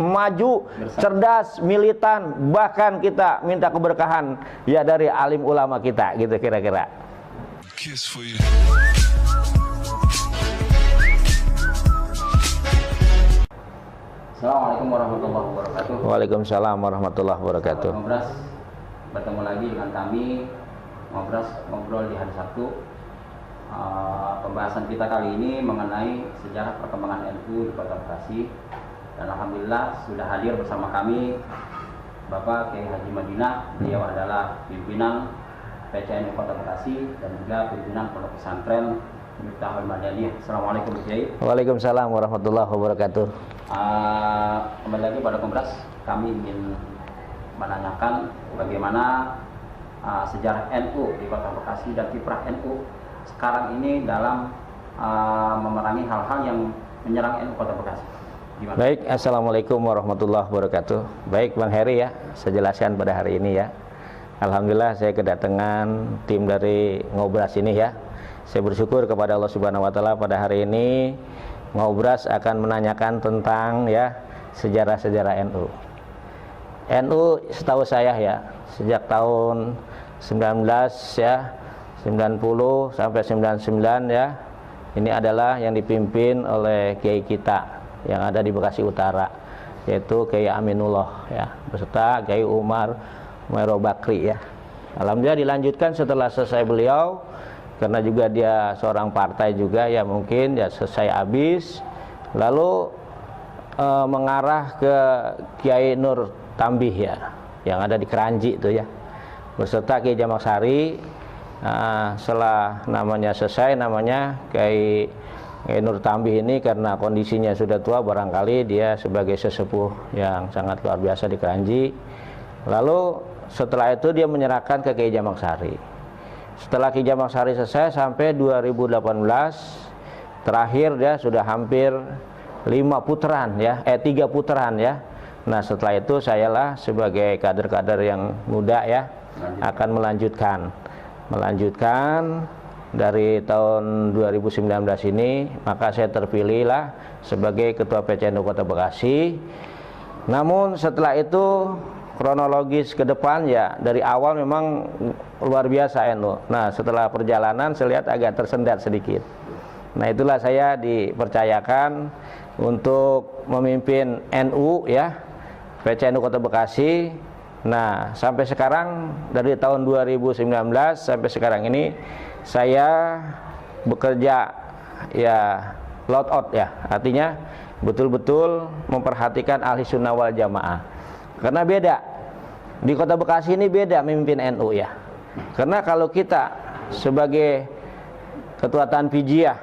maju, cerdas, militan, bahkan kita minta keberkahan ya dari alim ulama kita, gitu kira-kira. Assalamualaikum warahmatullahi wabarakatuh. Waalaikumsalam warahmatullahi wabarakatuh. Ngobras, bertemu lagi dengan kami Ngobras ngobrol di hari Sabtu. Pembahasan kita kali ini mengenai sejarah perkembangan NU di Kota Bekasi. Dan alhamdulillah sudah hadir bersama kami Bapak Kiai Haji Madinah. Beliau adalah pimpinan PCNU Kota Bekasi dan juga pimpinan Pondok Pesantren Miftahul Madaniyah. Assalamualaikum Kiai. Waalaikumsalam warahmatullahi wabarakatuh. Kembali lagi pada Ngobras, kami ingin menanyakan bagaimana sejarah NU di Kota Bekasi dan kiprah NU sekarang ini dalam memerangi hal-hal yang menyerang NU Kota Bekasi. Gimana? Baik, assalamualaikum warahmatullahi wabarakatuh. Baik Bang Heri ya, saya jelaskan pada hari ini ya. Alhamdulillah saya kedatangan tim dari Ngobras ini ya. Saya bersyukur kepada Allah Subhanahu Wa Taala pada hari ini Ngobras akan menanyakan tentang ya sejarah-sejarah NU. NU setahu saya ya sejak tahun 19 ya 90 sampai 99 ya, ini adalah yang dipimpin oleh kiai kita yang ada di Bekasi Utara, yaitu Kiai Aminullah ya, beserta Kiai Umar Mero Bakri ya. Alhamdulillah dilanjutkan setelah selesai beliau, karena juga dia seorang partai juga ya, mungkin ya selesai habis, lalu mengarah ke Kiai Nur Tambih ya, yang ada di Keranji itu ya, beserta Kiai Jamal Sari. Setelah namanya selesai, namanya Kiai Nur Tambih ini karena kondisinya sudah tua, barangkali dia sebagai sesepuh yang sangat luar biasa di Keranji. Lalu setelah itu dia menyerahkan ke Kiai Jamal Sari. Setelah Kiai Jamal Sari selesai sampai 2018, terakhir dia sudah hampir 3 putaran ya. Nah setelah itu sayalah sebagai kader-kader yang muda ya akan melanjutkan dari tahun 2019 ini, maka saya terpilihlah sebagai Ketua PCNU Kota Bekasi. Namun setelah itu kronologis ke depan ya, dari awal memang luar biasa NU. Nah setelah perjalanan saya lihat agak tersendat sedikit. Nah itulah saya dipercayakan untuk memimpin NU ya, PCNU Kota Bekasi. Nah sampai sekarang dari tahun 2019 sampai sekarang ini saya bekerja ya loud out ya, artinya betul-betul memperhatikan ahli sunnah wal jamaah. Karena beda di Kota Bekasi ini, beda memimpin NU ya. Karena kalau kita sebagai ketua Tanfidiyah,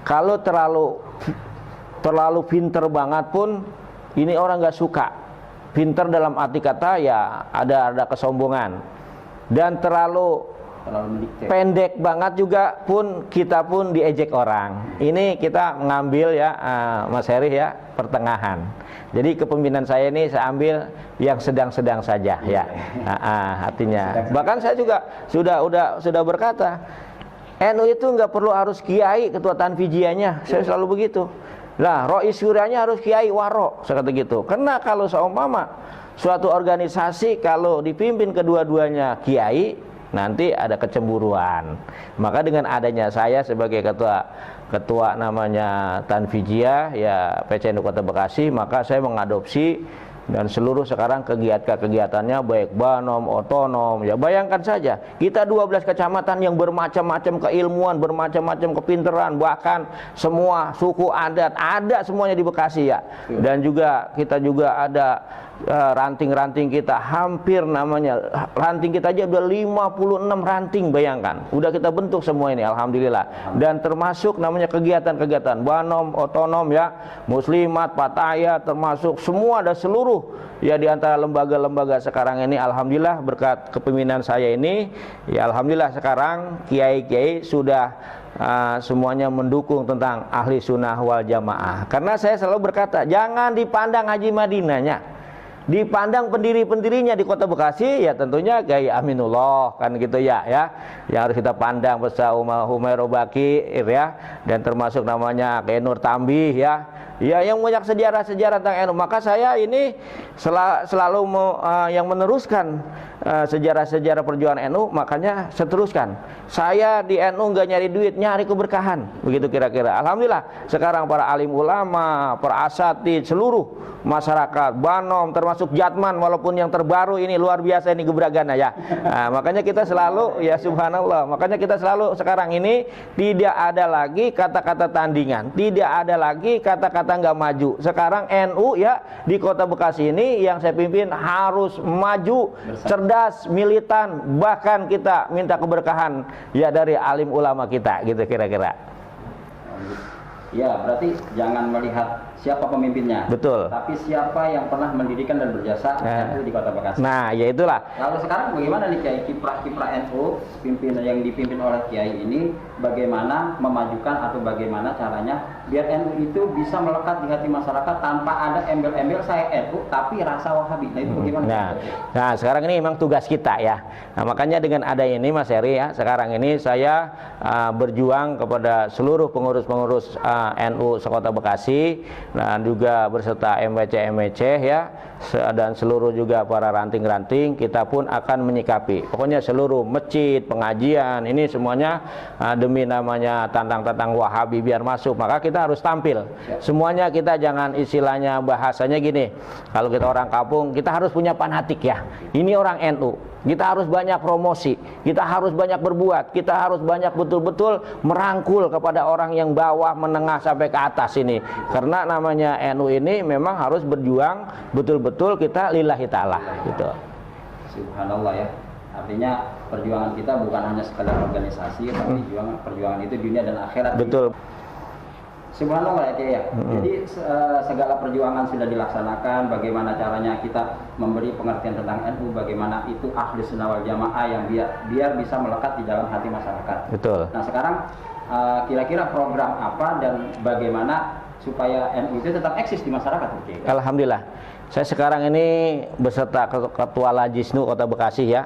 kalau terlalu pinter banget pun ini orang nggak suka. Pinter dalam arti kata ya ada kesombongan, dan terlalu pendek banget juga pun kita pun diejek orang. Ini kita mengambil ya Mas Heri ya pertengahan. Jadi kepemimpinan saya ini saya ambil yang sedang-sedang saja ya. Artinya bahkan saya juga sudah berkata, NU itu nggak perlu harus kiai ketua Tanfidiyahnya. Saya selalu begitu. Nah, rois syurahnya harus kiai waro, saya kata gitu. Karena kalau seumpama suatu organisasi kalau dipimpin kedua-duanya kiai, nanti ada kecemburuan. Maka dengan adanya saya sebagai ketua namanya Tanfidiyah ya PCNU Kota Bekasi, maka saya mengadopsi dan seluruh sekarang kegiatannya baik banom, otonom ya. Bayangkan saja kita 12 kecamatan yang bermacam-macam keilmuan, bermacam-macam kepinteran, bahkan semua suku adat ada semuanya di Bekasi ya. Dan juga kita juga ada ranting-ranting kita hampir namanya ranting kita aja udah 56 ranting, bayangkan udah kita bentuk semua ini alhamdulillah. Dan termasuk namanya kegiatan-kegiatan banom, otonom ya, muslimat, pataya, termasuk semua ada seluruh ya di antara lembaga-lembaga sekarang ini alhamdulillah berkat kepemimpinan saya ini ya, alhamdulillah sekarang kiai-kiai sudah semuanya mendukung tentang ahli sunnah wal jamaah. Karena saya selalu berkata jangan dipandang Haji Madinahnya, dipandang pendiri-pendirinya di Kota Bekasi ya, tentunya Kiai Aminullah kan gitu ya yang harus kita pandang bersama Umar Bakri ya, dan termasuk namanya Kiai Nur Tambih ya, ya yang banyak sejarah-sejarah tentang NU. Maka saya ini selalu yang meneruskan sejarah-sejarah perjuangan NU, makanya seteruskan. Saya di NU nggak nyari duit, nyari keberkahan, begitu kira-kira. Alhamdulillah sekarang para alim ulama, para asatidz, seluruh masyarakat Banom termasuk Jatman, walaupun yang terbaru ini luar biasa ini gebragannya ya. Nah, makanya kita selalu ya subhanallah, makanya kita selalu sekarang ini tidak ada lagi kata-kata tandingan, tidak ada lagi kata-kata nggak maju. Sekarang NU ya di Kota Bekasi ini yang saya pimpin harus maju, cerdas, militan, bahkan kita minta keberkahan ya dari alim ulama kita, gitu kira-kira. Ya, berarti jangan melihat siapa pemimpinnya, betul, tapi siapa yang pernah mendirikan dan berjasa NU di Kota Bekasi. Nah, ya itulah. Lalu sekarang bagaimana nih Kiai, kiprah NU pimpinan yang dipimpin oleh Kiai ini, bagaimana memajukan atau bagaimana caranya biar NU itu bisa melekat di hati masyarakat tanpa ada embel-embel saya NU tapi rasa Wahabi. Nah, itu bagaimana? Nah, sekarang ini memang tugas kita ya. Nah, makanya dengan ada ini Mas Heri ya, sekarang ini saya berjuang kepada seluruh pengurus-pengurus NU sekota Bekasi dan juga berserta MWC ya, dan seluruh juga para ranting-ranting, kita pun akan menyikapi. Pokoknya seluruh masjid, pengajian, ini semuanya demi namanya tantang-tantang Wahabi biar masuk, maka kita harus tampil. Semuanya kita jangan istilahnya bahasanya gini, kalau kita orang kampung, kita harus punya fanatik ya. Ini orang NU. Kita harus banyak promosi, kita harus banyak berbuat, kita harus banyak betul-betul merangkul kepada orang yang bawah, menengah sampai ke atas ini. Karena namanya NU ini memang harus berjuang betul-betul kita lillahi ta'ala gitu. Subhanallah ya. Artinya perjuangan kita bukan hanya sekedar organisasi, tapi perjuangan itu dunia dan akhirat. Betul. Subhanallah ya. Jadi segala perjuangan sudah dilaksanakan. Bagaimana caranya kita memberi pengertian tentang NU, bagaimana itu ahli sunnah wal jamaah yang biar bisa melekat di dalam hati masyarakat. Betul. Nah sekarang kira-kira program apa dan bagaimana supaya NU itu tetap eksis di masyarakat? Alhamdulillah. Saya sekarang ini beserta Ketua Lajisnu Kota Bekasi ya.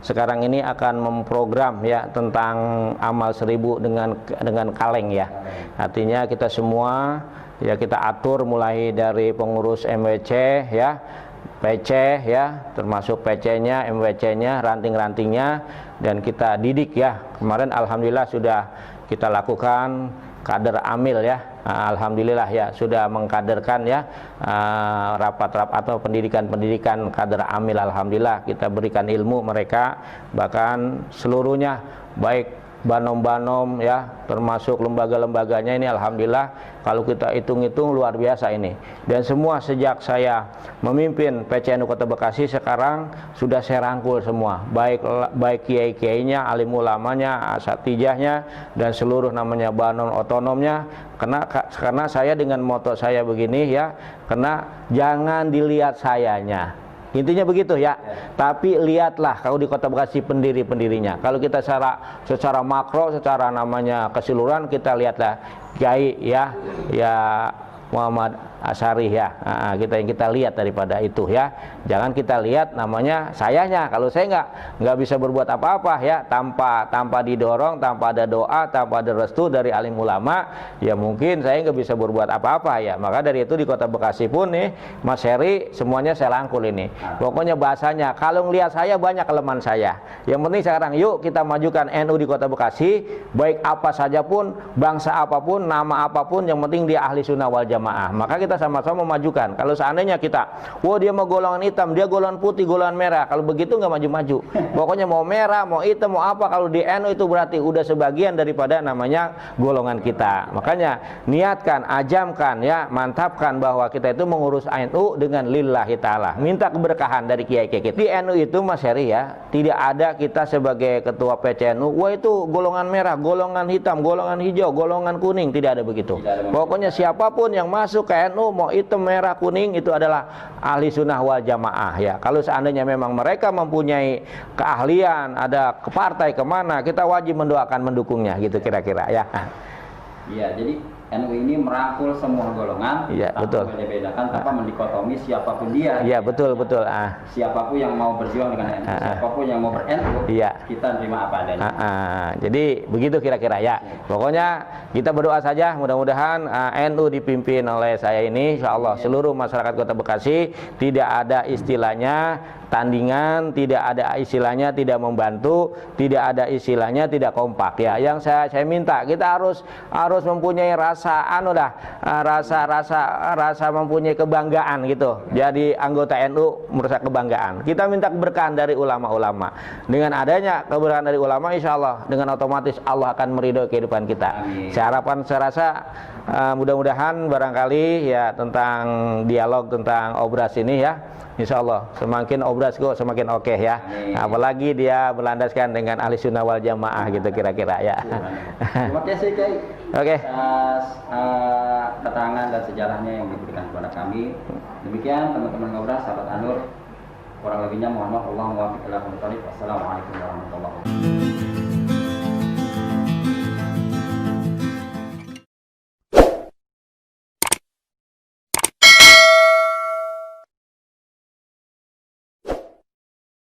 Sekarang ini akan memprogram ya tentang amal 1000 dengan kaleng ya. Artinya kita semua ya kita atur mulai dari pengurus MWC ya, PC ya, termasuk PC-nya, MWC-nya, ranting-rantingnya, dan kita didik ya. Kemarin alhamdulillah sudah kita lakukan kader amil ya. Alhamdulillah ya sudah mengkaderkan ya rapat-rapat atau pendidikan kader amil. Alhamdulillah kita berikan ilmu mereka, bahkan seluruhnya baik Banom-Banom ya, termasuk lembaga-lembaganya ini alhamdulillah kalau kita hitung-hitung luar biasa ini. Dan semua sejak saya memimpin PCNU Kota Bekasi sekarang sudah saya rangkul semua, baik kiai-kiainya, alim ulamanya, asatijahnya, dan seluruh namanya Banom otonomnya. Karena saya dengan moto saya begini ya, karena jangan dilihat sayanya. Intinya begitu ya. Tapi lihatlah kalau di Kota Bekasi pendiri-pendirinya. Kalau kita secara makro, secara namanya keseluruhan, kita lihatlah Kiai ya Muhammad Asyari ya. Kita lihat daripada itu ya. Jangan kita lihat namanya sayanya. Kalau saya nggak bisa berbuat apa-apa ya tanpa didorong, tanpa ada doa, tanpa ada restu dari alim ulama, ya mungkin saya nggak bisa berbuat apa-apa ya. Maka dari itu di Kota Bekasi pun nih Mas Heri semuanya saya rangkul ini. Pokoknya bahasanya kalau ngelihat saya banyak kelemahan saya. Yang penting sekarang yuk kita majukan NU di Kota Bekasi, baik apa saja pun, bangsa apapun, nama apapun, yang penting dia ahli sunnah wal jamaah. Maka kita sama-sama memajukan. Kalau seandainya kita, dia mau golongan hitam, dia golongan putih, golongan merah, kalau begitu nggak maju-maju. Pokoknya mau merah, mau hitam, mau apa, kalau di NU itu berarti udah sebagian daripada namanya golongan kita. Makanya niatkan, ajamkan ya, mantapkan bahwa kita itu mengurus NU dengan lillahi ta'ala, minta keberkahan dari kiai-kiai kita. Di NU itu Mas Heri ya, tidak ada kita sebagai ketua PCNU, itu golongan merah, golongan hitam, golongan hijau, golongan kuning, tidak ada begitu. Pokoknya siapapun yang masuk ke NU, mau hitam, merah, kuning, itu adalah ahli sunnah wal jamaah ya. Kalau seandainya memang mereka mempunyai keahlian, ada ke partai kemana, kita wajib mendoakan, mendukungnya gitu kira-kira ya. Iya, jadi NU ini merangkul semua golongan, Iya, tanpa betul. membeda-bedakan, tanpa mendikotomi siapapun dia. Iya, betul. Siapapun yang mau berjuang dengan NU, siapapun yang mau ber-NU, Iya. kita terima apa adanya. Jadi begitu kira-kira ya. Pokoknya kita berdoa saja, mudah-mudahan NU dipimpin oleh saya ini, insya Allah seluruh masyarakat Kota Bekasi tidak ada istilahnya tandingan, tidak ada istilahnya tidak membantu, tidak ada istilahnya tidak kompak ya. Yang saya minta kita harus mempunyai rasa rasa mempunyai kebanggaan gitu. Jadi anggota NU merasa kebanggaan. Kita minta keberkahan dari ulama-ulama. Dengan adanya keberkahan dari ulama, insya Allah dengan otomatis Allah akan meridhoi kehidupan kita. Amin. Saya rasa mudah-mudahan barangkali ya tentang dialog tentang obras ini ya, insya Allah semakin obras kok semakin oke ya. Amin. Apalagi dia berlandaskan dengan ahli sunnah wal jamaah gitu kira-kira ya. Terima kasih Kiai Oke. atas keterangan dan sejarahnya yang diberikan kepada kami. Demikian teman-teman Ngobras, sahabat Anur, kurang lebihnya mohon maaf. Wassalamualaikum warahmatullahi wabarakatuh.